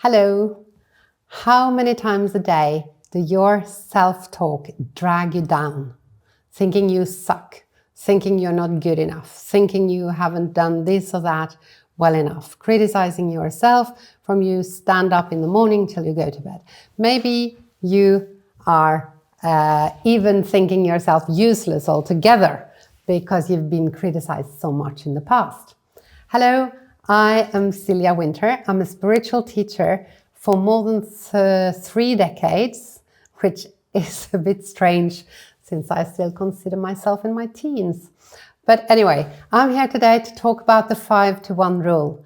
Hello. How many times a day do your self-talk drag you down? Thinking you suck, thinking you're not good enough, thinking you haven't done this or that well enough, criticizing yourself from you stand up in the morning till you go to bed. Maybe you are even thinking yourself useless altogether because you've been criticized so much in the past. Hello, I am Silja Winter. I'm a spiritual teacher for more than 3 decades, which is a bit strange since I still consider myself in my teens. But anyway, I'm here today to talk about the 5-to-1 rule.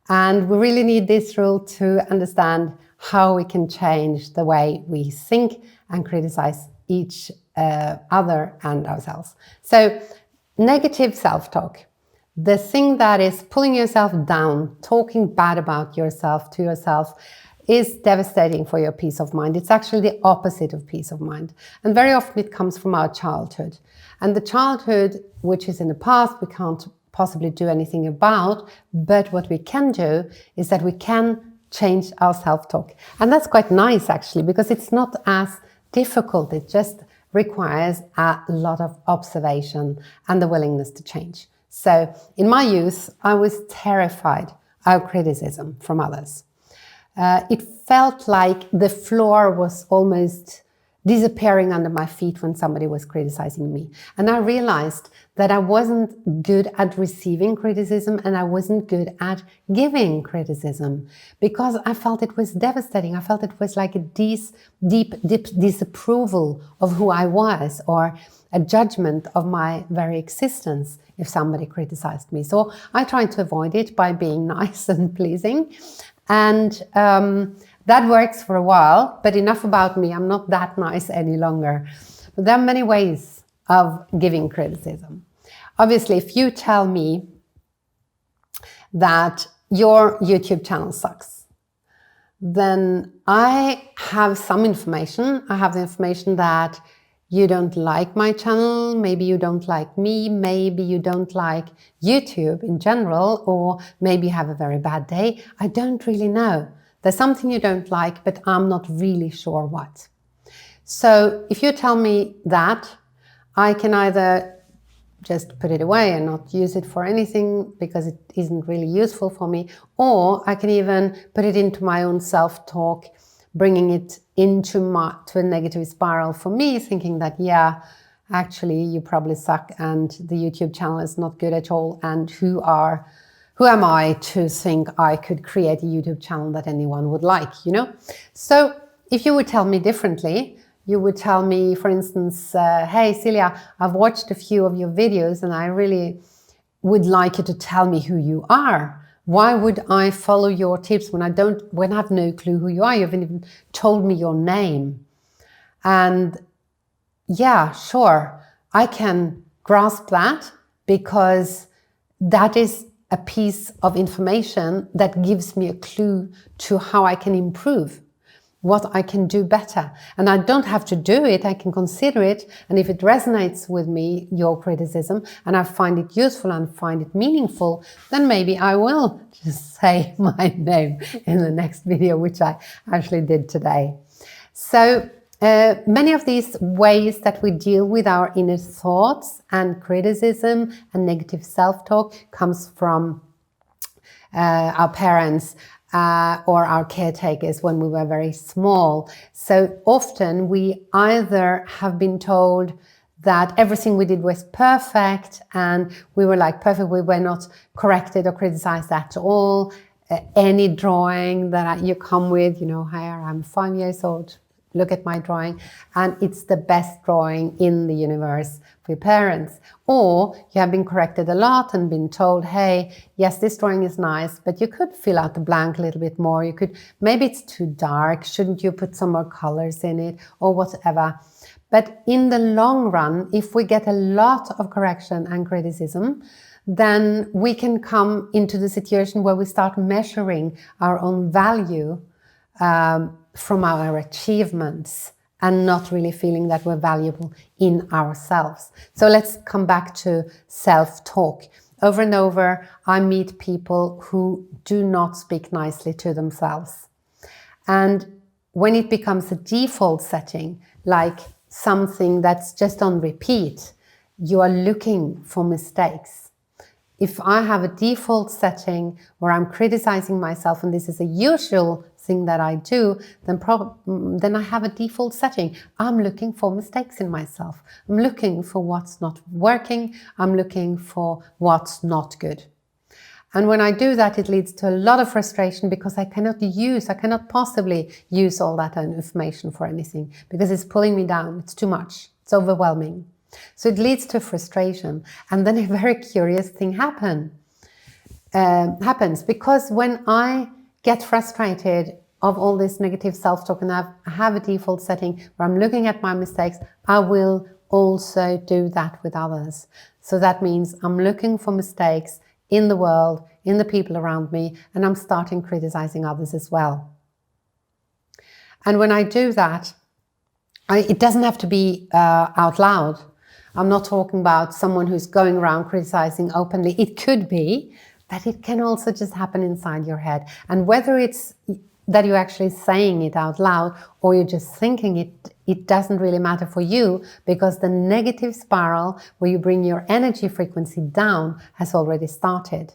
And we really need this rule to understand how we can change the way we think and criticize each other and ourselves. So, negative self-talk. The thing that is pulling yourself down, talking bad about yourself to yourself, is devastating for your peace of mind. It's actually the opposite of peace of mind. And very often it comes from our childhood. And the childhood, which is in the past, we can't possibly do anything about. But what we can do is that we can change our self-talk. And that's quite nice, actually, because it's not as difficult. It just requires a lot of observation and the willingness to change. So in my youth, I was terrified of criticism from others. It felt like the floor was almost disappearing under my feet when somebody was criticizing me. And I realized that I wasn't good at receiving criticism and I wasn't good at giving criticism because I felt it was devastating. I felt it was like a deep disapproval of who I was, or a judgment of my very existence if somebody criticized me. So I tried to avoid it by being nice and pleasing. And that works for a while, but enough about me. I'm not that nice any longer. But there are many ways of giving criticism. Obviously, if you tell me that your YouTube channel sucks, then I have some information. I have the information that you don't like my channel, maybe you don't like me, maybe you don't like YouTube in general, or maybe you have a very bad day. I don't really know. There's something you don't like, but I'm not really sure what. So if you tell me that, I can either just put it away and not use it for anything because it isn't really useful for me, or I can even put it into my own self-talk, bringing it into to a negative spiral for me, thinking that, yeah, actually you probably suck and the YouTube channel is not good at all, and who am I to think I could create a YouTube channel that anyone would like, you know? So if you would tell me differently, you would tell me, for instance, hey Silja, I've watched a few of your videos and I really would like you to tell me who you are. Why would I follow your tips when I have no clue who you are? You haven't even told me your name. And yeah, sure, I can grasp that because that is a piece of information that gives me a clue to how I can improve, what I can do better. And I don't have to do it, I can consider it. And if it resonates with me, your criticism, and I find it useful and find it meaningful, then maybe I will just say my name in the next video, which I actually did today. So many of these ways that we deal with our inner thoughts and criticism and negative self-talk comes from our parents, or our caretakers when we were very small. So often we either have been told that everything we did was perfect and we were like perfect, we were not corrected or criticized at all. Any drawing that you come with, you know, here I'm 5 years old, look at my drawing, and it's the best drawing in the universe for your parents. Or you have been corrected a lot and been told, hey, yes, this drawing is nice, but you could fill out the blank a little bit more. You could, maybe it's too dark, shouldn't you put some more colors in it, or whatever. But in the long run, if we get a lot of correction and criticism, then we can come into the situation where we start measuring our own value from our achievements and not really feeling that we're valuable in ourselves. So let's come back to self-talk. Over and over, I meet people who do not speak nicely to themselves. And when it becomes a default setting, like something that's just on repeat, you are looking for mistakes. If I have a default setting where I'm criticizing myself, and this is a usual thing that I do, then I have a default setting. I'm looking for mistakes in myself. I'm looking for what's not working. I'm looking for what's not good. And when I do that, it leads to a lot of frustration because I cannot possibly use all that information for anything because it's pulling me down. It's too much. It's overwhelming. So it leads to frustration. And then a very curious thing happens because when I get frustrated of all this negative self-talk and I have a default setting where I'm looking at my mistakes, I will also do that with others. So that means I'm looking for mistakes in the world, in the people around me, and I'm starting criticizing others as well. And when I do that, it doesn't have to be out loud. I'm not talking about someone who's going around criticizing openly. It could be, but it can also just happen inside your head. And whether it's that you're actually saying it out loud or you're just thinking it, it doesn't really matter for you because the negative spiral where you bring your energy frequency down has already started.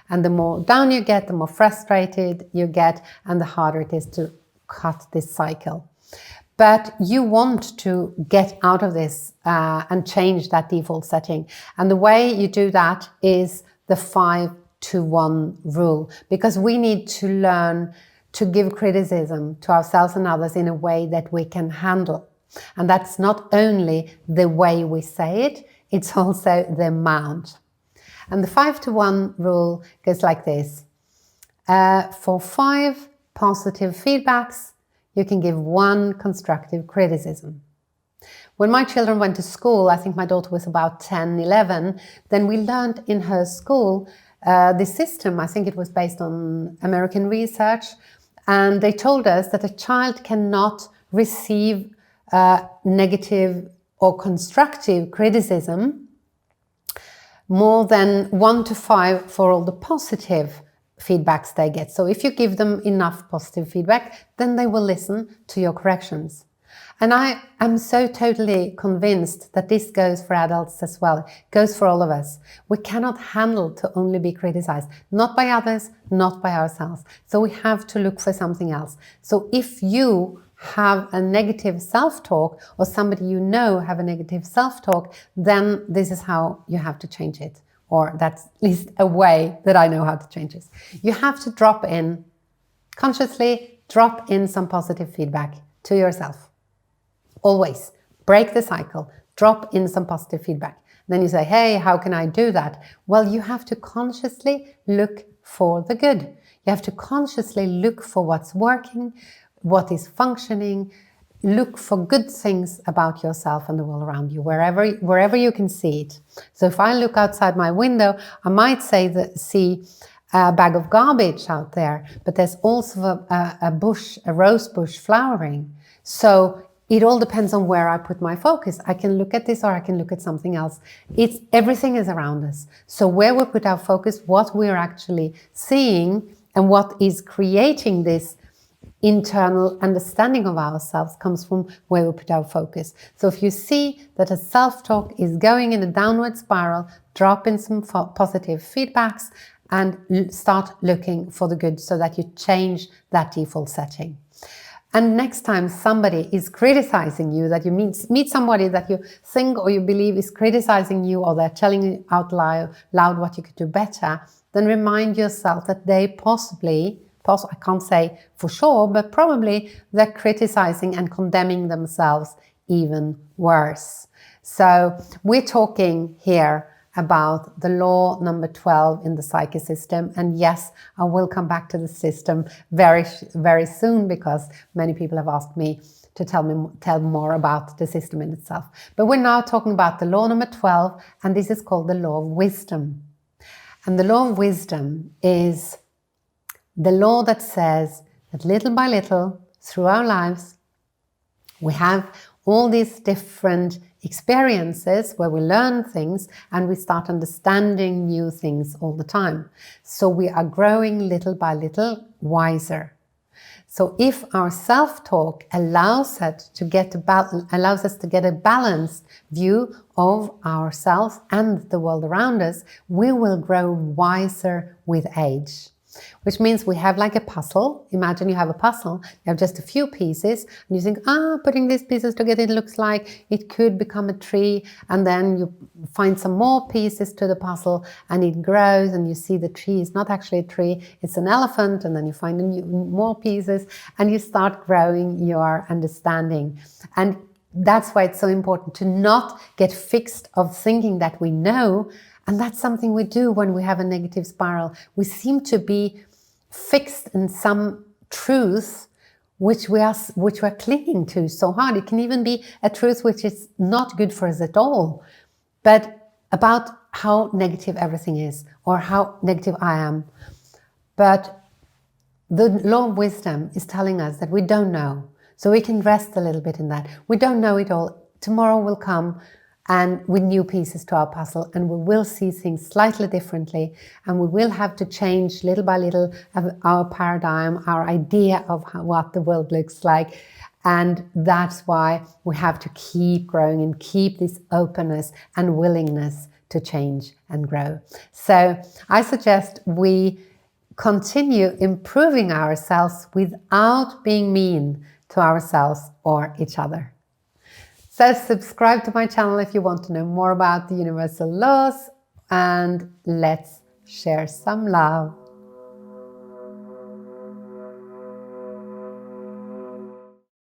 And the more down you get, the more frustrated you get and the harder it is to cut this cycle. But you want to get out of this and change that default setting. And the way you do that is the 5-to-1 rule, because we need to learn to give criticism to ourselves and others in a way that we can handle. And that's not only the way we say it, it's also the amount. And the 5-to-1 rule goes like this. For 5 positive feedbacks, you can give 1 constructive criticism. When my children went to school, I think my daughter was about 10, 11, then we learned in her school this system. I think it was based on American research. And they told us that a child cannot receive negative or constructive criticism more than 1 to 5 for all the positive feedbacks they get. So if you give them enough positive feedback, then they will listen to your corrections. And I am so totally convinced that this goes for adults as well. It goes for all of us. We cannot handle to only be criticized, not by others, not by ourselves. So we have to look for something else. So if you have a negative self-talk or somebody you know have a negative self-talk, then this is how you have to change it. Or that's at least a way that I know how to change this. You have to consciously drop in some positive feedback to yourself. Always break the cycle, drop in some positive feedback. Then you say, hey, how can I do that? Well, you have to consciously look for the good. You have to consciously look for what's working, what is functioning. Look for good things about yourself and the world around you, wherever you can see it. So if I look outside my window, I might see a bag of garbage out there, but there's also a rose bush flowering. So it all depends on where I put my focus. I can look at this or I can look at something else. Everything is around us. So where we put our focus, what we're actually seeing and what is creating this internal understanding of ourselves comes from where we put our focus. So if you see that a self-talk is going in a downward spiral, drop in some positive feedbacks and start looking for the good so that you change that default setting. And next time somebody is criticizing you, that you meet somebody that you think or you believe is criticizing you, or they're telling you out loud what you could do better, then remind yourself that they possibly, I can't say for sure, but probably they're criticizing and condemning themselves even worse. So we're talking here about the law number 12 in the Psyche system. And yes, I will come back to the system very, very soon because many people have asked me to tell more about the system in itself. But we're now talking about the law number 12, and this is called the law of wisdom. And the law of wisdom is the law that says that little by little through our lives, we have all these different experiences where we learn things and we start understanding new things all the time. So we are growing little by little wiser. So if our self-talk allows us to get a balanced view of ourselves and the world around us, we will grow wiser with age. Which means we have like a puzzle. Imagine you have a puzzle, you have just a few pieces, and you think, putting these pieces together, it looks like it could become a tree. And then you find some more pieces to the puzzle, and it grows, and you see the tree is not actually a tree, it's an elephant. And then you find more pieces, and you start growing your understanding. And that's why it's so important to not get fixed of thinking that we know. And that's something we do when we have a negative spiral. We seem to be fixed in some truth which we're clinging to so hard. It can even be a truth which is not good for us at all, but about how negative everything is or how negative I am. But the law of wisdom is telling us that we don't know. So we can rest a little bit in that. We don't know it all. Tomorrow will come and with new pieces to our puzzle, and we will see things slightly differently, and we will have to change little by little our paradigm, our idea of what the world looks like. And that's why we have to keep growing and keep this openness and willingness to change and grow. So I suggest we continue improving ourselves without being mean to ourselves or each other. So subscribe to my channel if you want to know more about the universal laws, and let's share some love.